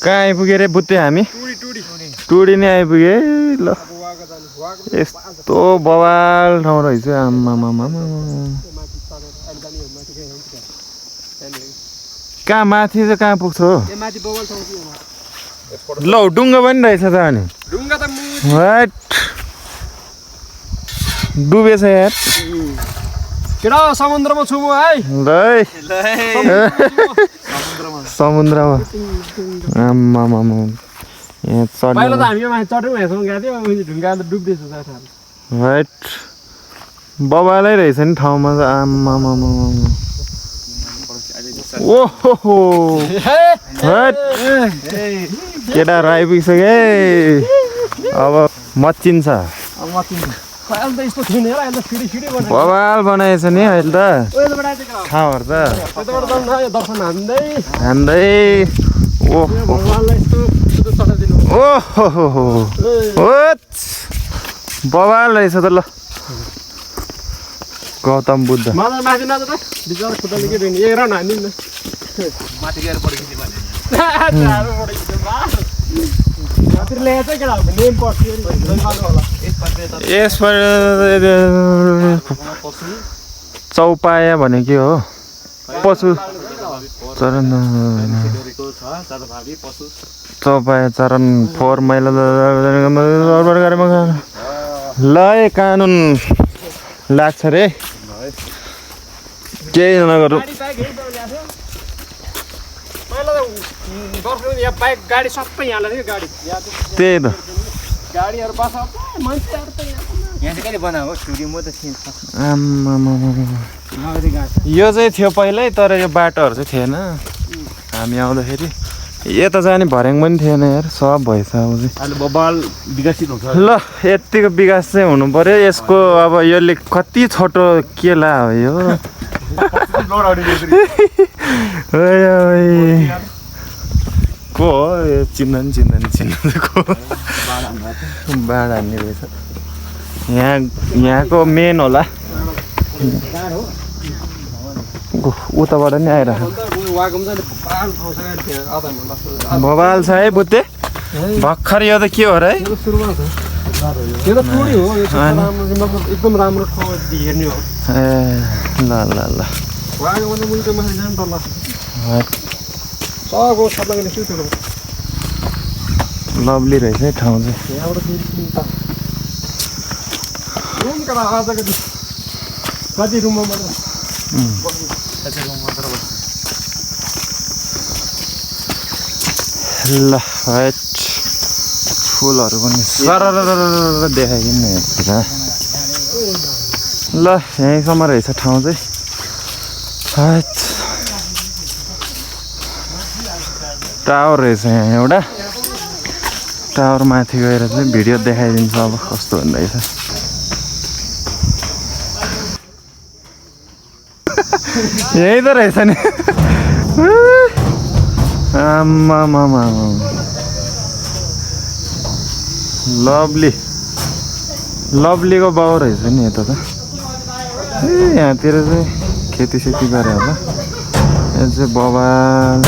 कहाँ आइपुगे रे बुत्ते हामी टुडी नै आइपुगे ल यस्तो बवाल ठाउँ रहेछ आम्मामामा कहाँ माथि चाहिँ कहाँ पुग्छ हो ल डुङ्गा पनि रहेछ त अनि वाट डुबेछ यार केटा समुद्रमा छु म है समुद्रमा आम्मामामा यहाँ पहिला त चढ्नु हामी माथि चढ्यौँ हेर्छौँ गएको थियो ढुङ्गा अन्त डुब्दैछ वाट बबालै रहेछ नि ठाउँमा त आम्मामामा ओहो केटाहरू आइपुगिसके अब मच्चिन्छ बवाल बनाएछ नि अहिले त ठाउँहरू त हान्दै ओहो बवाल रहेछ त ल गौतम बुद्ध चौपाया भने के हो पशु चरण चौपाया चरण 4 माइल ल कानुन लाग्छ रे केही नगरौँ त्यही त यो चाहिँ थियो पहिल्यै तर यो बाटोहरू चाहिँ थिएन हामी आउँदाखेरि यता जाने भर्याङ पनि थिएन यार सब भएछ ल यतिको विकास चाहिँ हुनु पर्यो यसको अब यसले कति छोटो केला हो यो को हो यो चिन्दैन को बाढ हान्ने रहेछ यहाँको मेन होला उताबाट नि आइरहेको बबाल छ है बुत्ते भर्खर यो त के हो र है एकदम राम्रो हेर्ने हो ए ल ल ल लभली रहेछ है ठाउँ चाहिँ कति रुममा ल फुलहरू पनि सरर देखाइदिनु हेर्छ ल यहीँसम्म रहेछ ठाउँ चाहिँ टावर रहेछ यहाँ एउटा टावर माथि गएर चाहिँ भिडियो देखाइदिन्छ अब कस्तो हुँदैछ यही त रहेछ नि आम्मामामा लभलीको बाउ रहेछ नि यता त ए यहाँतिर चाहिँ खेतीसेती गरे होला यो चाहिँ बबाल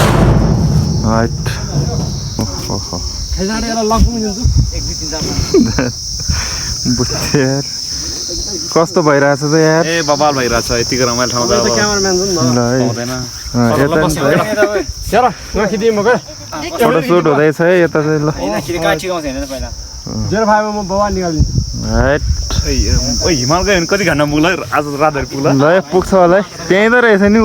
हट ओहो बुझ्थ्यार कस्तो भइरहेछ त यार ए बबाल भइरहेछ यतिको रमाइलो ठाउँ फोटोसुट हुँदैछ है यता चाहिँ ल हिमाल गयो भने कति घन्टा पुग्ला आज रातभरि पुग्ला ल पुग्छ होला है त्यहीँ त रहेछ नि ऊ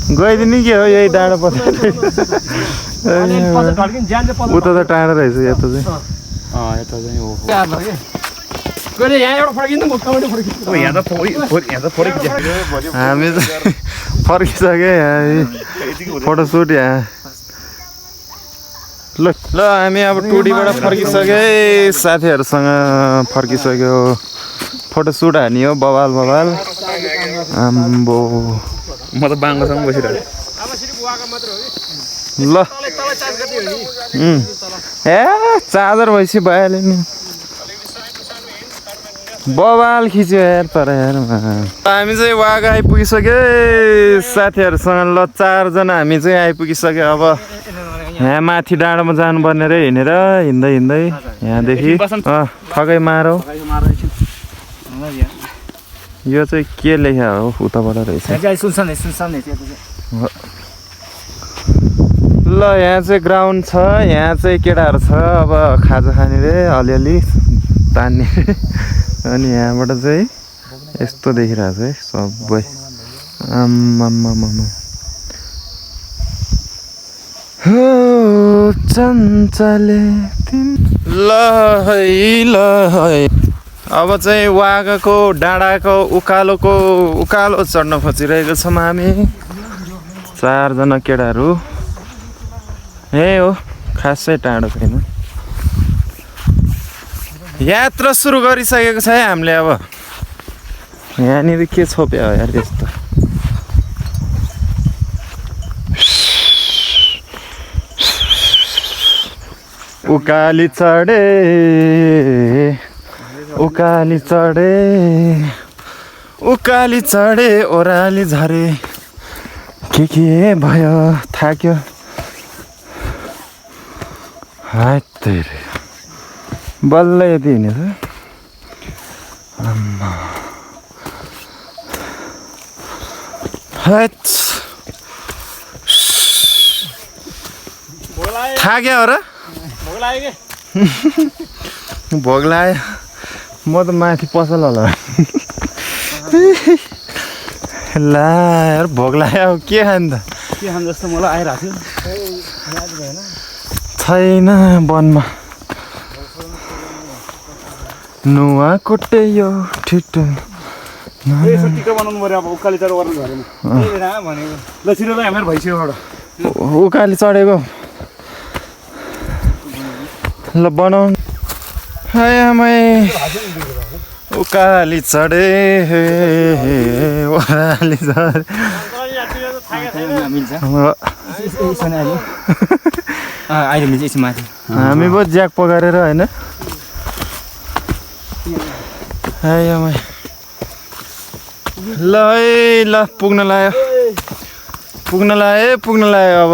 गइदिनु के हो यही डाँडो पर्छ उता त टाढो रहेछ यता चाहिँ हामी चाहिँ फर्किसक्यो यहाँ फोटोसुट यहाँ ल हामी अब टुडीबाट फर्किसक्यो साथीहरूसँग फर्किसक्यो फोटोसुट हानी हो बबाल आम्बो म त बाङ्गोसँग बसिरहेको ल ए चार्जर भएपछि भइहाल्यो नि बवाल खिच्यो यार तर यार हामी चाहिँ वागा आइपुगिसक्यो साथीहरूसँग ल 4 जना हामी चाहिँ आइपुगिसक्यो अब यहाँ माथि डाँडोमा जानुपर्ने रे हिँडेर हिँड्दै हिँड्दै यहाँदेखि ठगै मारौ यो चाहिँ के लेख्या हो उताबाट रहेछ ल यहाँ चाहिँ ग्राउन्ड छ यहाँ चाहिँ केटाहरू छ अब खाजा खाने रे अलिअलि तान्ने अनि यहाँबाट चाहिँ यस्तो देखिरहेको छ है सबै आम्मामामा हो चञ्चले ल है अब चाहिँ वागाको डाँडाको उकालो चढ्न खोजिरहेको छौँ हामी 4 जना केटाहरू हो खासै टाढो छैन यात्रा सुरु गरिसकेको छ है हामीले अब यहाँनिर के छोप्यो यार यस्तो उकाली चढे ओह्राली झरे के भयो थाक्यो हाय तेरे बल्ल यति हिँडेछ आम्मा थाक्यो हो र भोग लाग्यो म त माथि पसल होला ला यार भोग लाग्यो अब के खानु त के खानु जस्तो मलाई आइरहेको थियो छैन वनमा नुवा कोटे यो ठिटो टिका बनाउनु पर्यो अब उकाली चढेर गर्नु घरमा भनेको ल छिटो ल हाम्रो भइसक्यो उकाली चढेको ल बनाउनु उकाली चढे ओह्राली झरे हामी पो ज्याक पकारेर होइन ल है ल पुग्न लाग्यो अब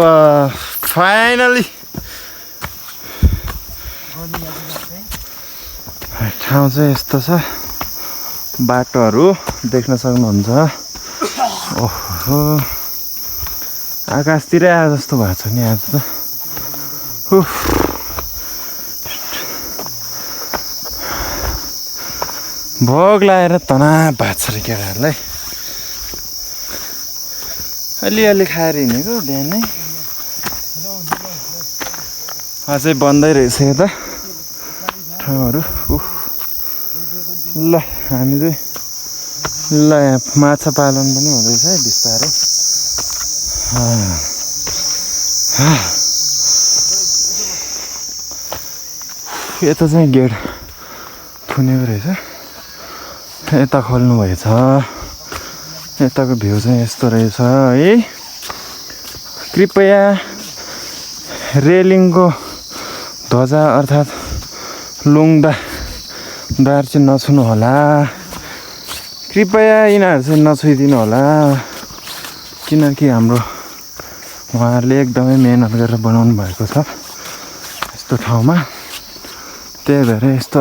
फाइनली ठाउँ चाहिँ यस्तो छ बाटोहरू देख्न सक्नुहुन्छ ओहो आकाशतिरै आए जस्तो भएको छ नि आज त भोग लगाएर तनाव भएको छ रे केटाहरूलाई अलिअलि खाएर हिँडेको बिहानै अझै बन्दै रहेछ यता ठाउँहरू ल हामी चाहिँ ल यहाँ माछा पालन पनि हुँदैछ है बिस्तारै यता चाहिँ गेट थुनेको रहेछ यता खोल्नु भएछ यताको भ्यू चाहिँ यस्तो रहेछ है कृपया रेलिङको ध्वजा अर्थात् लुङदा दार चाहिँ नछुनु होला कृपया यिनीहरू चाहिँ नछुइदिनु होला किनकि हाम्रो उहाँहरूले एकदमै मेहनत गरेर बनाउनु भएको छ यस्तो ठाउँमा त्यही भएर यस्तो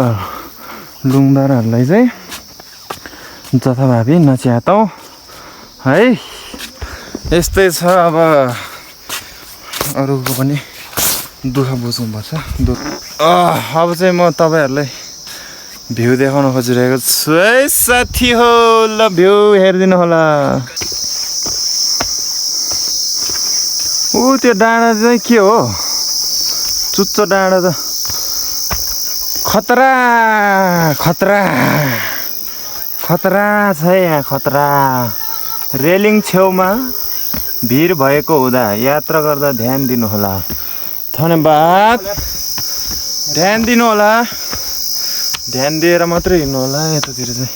लुङदारहरूलाई चाहिँ जथाभावी नच्यातौँ है यस्तै छ अब अरूको पनि दुःख बुझ्नुपर्छ अब चाहिँ म तपाईँहरूलाई भ्यू देखाउन खोजिरहेको छु है साथी हो ल भ्यू हेरिदिनु होला त्यो डाँडा चाहिँ के हो चुच्चो डाँडा त खतरा छ यहाँ खतरा रेलिङ छेउमा भिड भएको हुँदा यात्रा गर्दा ध्यान दिनुहोला धन्यवाद ध्यान दिनुहोला ध्यान दिएर मात्रै हिँड्नु होला यतातिर चाहिँ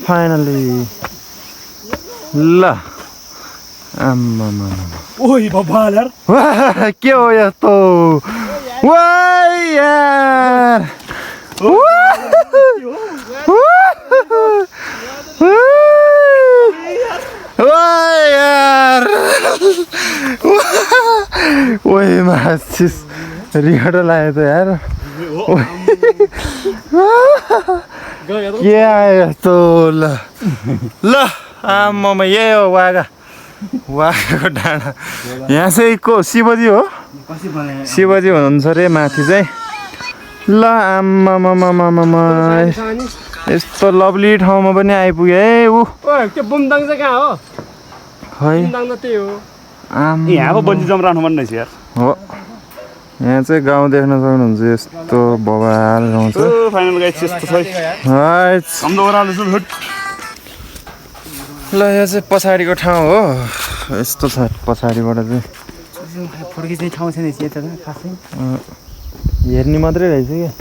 फाइनली ल आम्मामा ओइ बब्बालर के हो यस्तो वाह यार वाह यार ओए मासिस रिहाट लायो त यार के आयो यस्तो ल ल आम्मामा यही हो वागाको डाँडा यहाँ चाहिँ को शिवजी हो शिवजी हुनुहुन्छ अरे माथि चाहिँ ल आम्मामामामा यस्तो लभली ठाउँमा पनि आइपुग्यो है ऊ त्यो बुमदाङ चाहिँ कहाँ हो है बुमदाङ त त्यही हो यहाँ बन्जी जम राख्नु पर्ने रहेछ यार हो यहाँ चाहिँ गाउँ देख्न सक्नुहुन्छ यस्तो बवाल गाउँ छ फाइनल गाइस यस्तो छ ल यहाँ चाहिँ पछाडिको ठाउँ हो यस्तो छ पछाडिबाट चाहिँ फर्किने ठाउँ छैन यता त खासै हेर्ने मात्रै रहेछ क्या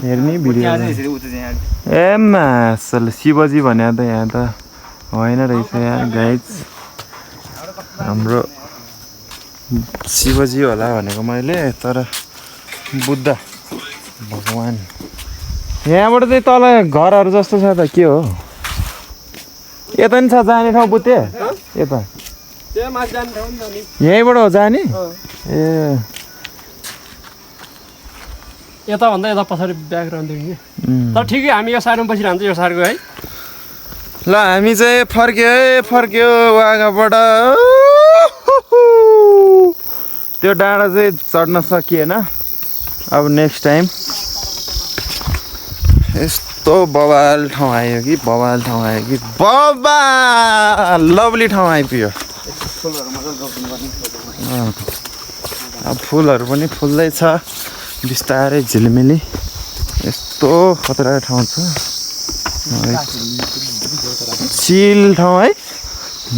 हेर्ने भिडियो ए मासल शिवजी भने त यहाँ त होइन रहेछ यहाँ गाइज हाम्रो शिवजी होला भनेको मैले तर बुद्ध भगवान् यहाँबाट चाहिँ तल घरहरू जस्तो छ त के हो यता नि छ जाने ठाउँ बुद्धे यता यहीँबाट हो जाने ए यताभन्दा यता पछाडि ब्याकग्राउन्ड देख्ने तर ठिकै हामी यो साइडमा बसिरहन्छ यो साइडको है ल हामी चाहिँ फर्क्यो वागाबाट त्यो डाँडा चाहिँ चढ्न सकिएन अब नेक्स्ट टाइम यस्तो बवाल ठाउँ आयो कि बवाल लभली ठाउँ आइपुग्यो अब फुलहरू पनि फुल्दैछ बिस्तारै झिलिमिली यस्तो खतरा ठाउँ छ चिल ठाउँ है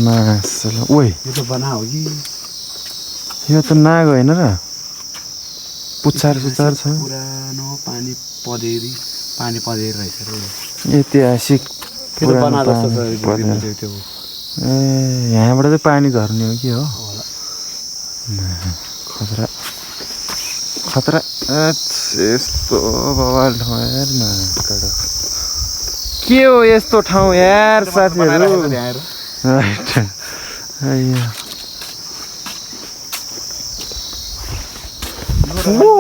मासला ओइ यो त बना हो कि यो त नाग होइन र पुच्छार छ पुरानो पानी पँधेरी रहेछ ऐतिहासिक ए यहाँबाट चाहिँ पानी झर्ने हो कि हो खतरा यस्तो बवाल ठाउँ यार के हो यस्तो ठाउँ यार साथीहरू हो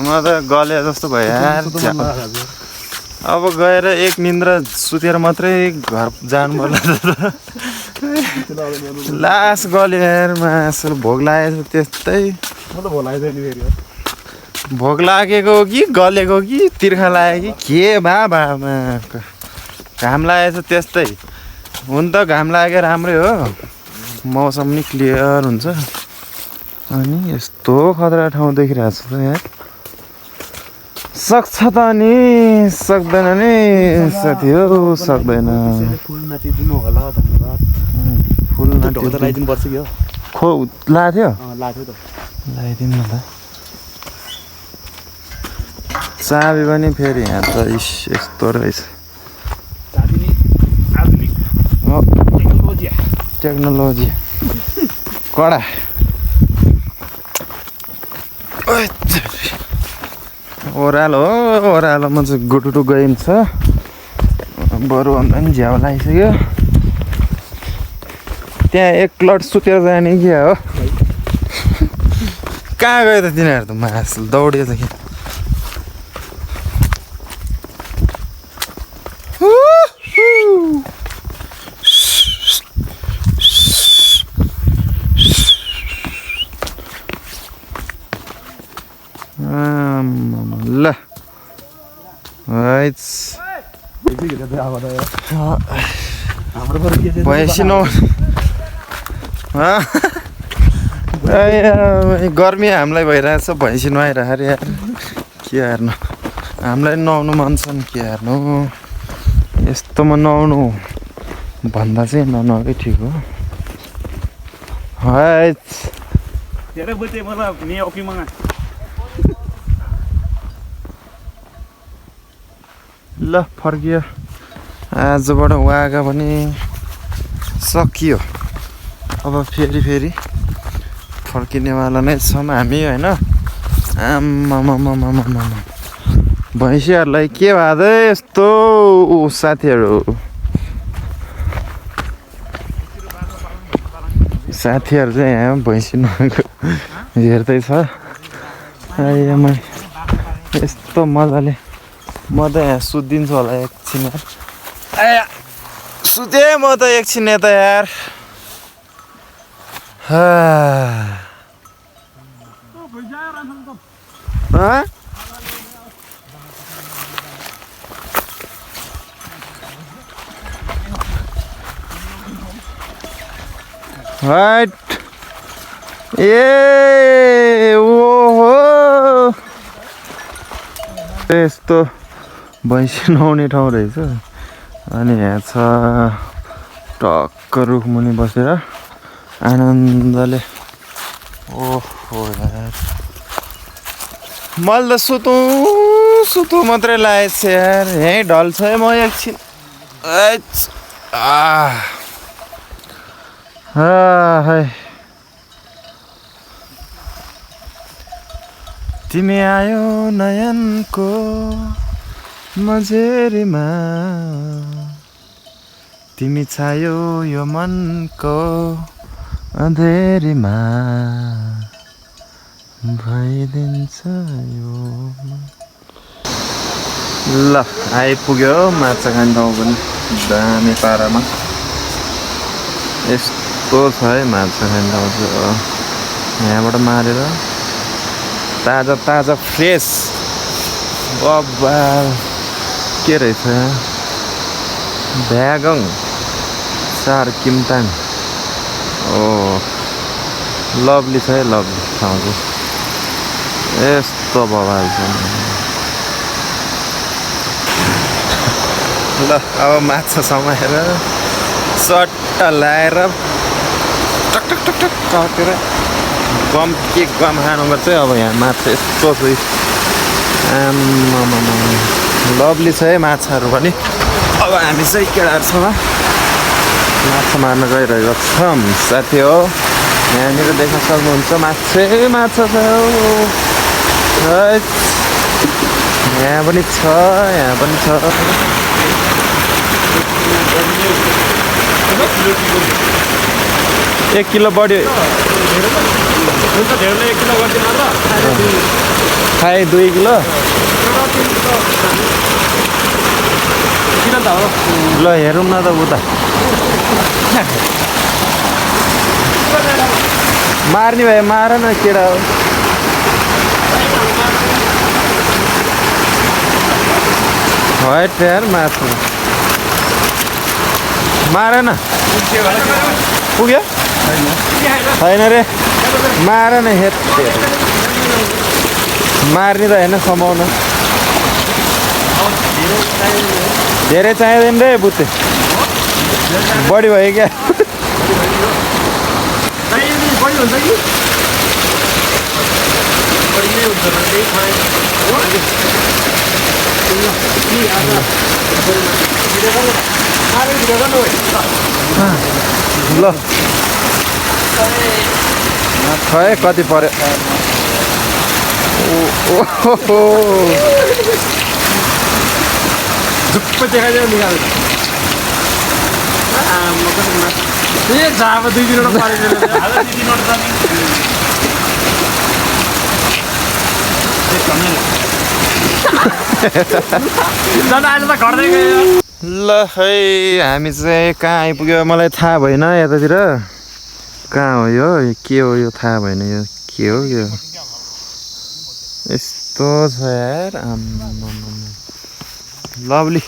म त गले जस्तो भयो यार अब गएर एक निन्द्रा सुतेर मात्रै घर जानु पर्ला लास गल्यो यार मासु भोक लागेको त्यस्तै भोक लागेको हो कि गलेको कि तिर्खा लाग्यो कि के बाबामा घाम लागेको छ त्यस्तै हुन त घाम लाग्यो राम्रै हो मौसम नि क्लियर हुन्छ अनि यस्तो खतरा ठाउँ देखिरहेको छ त यार सक्छ त अनि सक्दैन नि साथी हो सक्दैन फुल नाचिदिनु होला धन्यवाद फुल लगाइदिनु पर्छ कि हो खो लाथ्यो लाग्थ्यो त लगाइदिनु न त चाबी पनि फेरि यहाँ त इस यस्तो रहेछ टेक्नोलोजी कडा ओह्रालोमा चाहिँ गुटुटु गइन्छ बरु भन्दा पनि झ्याउ लागिसक्यो त्यहाँ एक लट सुतेर जाने क्या हो कहाँ गयो त तिनीहरू त मासु दौडियो त कि ल भएसिनो गर्मी हामीलाई भइरहेछ भैँसी नुहाइरहेको अरे यार के हेर्नु हामीलाई नुहाउनु मन छ नि के हेर्नु यस्तोमा नुहाउनु भन्दा चाहिँ ननुहाएकै ठिक हो ल फर्कियो आजबाट वागा पनि सकियो अब फेरि फर्किनेवाला नै छौँ हामी होइन। आम्मामामामामा भैँसीहरूलाई के भयो यस्तो साथीहरू चाहिँ यहाँ भैँसी नगएको हेर्दैछ। आइएमा यस्तो मजाले म त यहाँ सुत्दिन्छु होला एकछिन यार। आया सुते म त एकछिन यता यार। हाइट ए ओहो यस्तो भैँसी नुहाउने ठाउँ रहेछ। अनि यहाँ छ टक्क रुखमुनि बसेर आनन्दले। ओहो यार मैले त सुतु मात्रै लागेको छ यार। यहीँ ढल्छ है म एकछिन। तिमी आयो नयनको मझेरीमा, तिमी छायो यो मनको अँधेरीमा, भइदिन्छ यो। ल आइपुग्यो माछा खाने ठाउँ पनि दामी पारामा। यस्तो छ है माछा खाने ठाउँ चाहिँ। यहाँबाट मारेर ताजा ताजा फ्रेस बब्बाल के रहेछ भ्यागङ चार किमताङ। ओ लभली छ है लभली ठाउँ चाहिँ। यस्तो बबाल छ। ल अब माछा समाएर सट्ट लाएर टक टक टक टक काटेर गम खानुपर्छ है। अब यहाँ माछा यस्तो छ। आम्मामा लभली छ है माछाहरू पनि। अब हामी चाहिँ केटाहरूसँग माछा मार्न गइरहेको छौँ साथी हो। यहाँनिर देख्न सक्नुहुन्छ माछा छ। यहाँ पनि छ यहाँ पनि छ। 1 किलो बढ्यो। खाए 2 किलो। ल हेरौँ न त उता मार्ने भए मार न केटा हो। वाइट यार माछा मार न। पुग्यो छैन रे मार न। हेत मार्ने त होइन समाउन। धेरै चाहिँदैन रे बुत्ते बढी भयो क्या। ल खै कति पर्यो। झुप्पै देखाइदियो निकाल्नु। झापा 2 किलो ल है हामी चाहिँ कहाँ आइपुग्यो मलाई थाहा भएन। यतातिर कहाँ हो यो के हो यो थाहा भएन। यो के हो यो यस्तो छ यार। लभली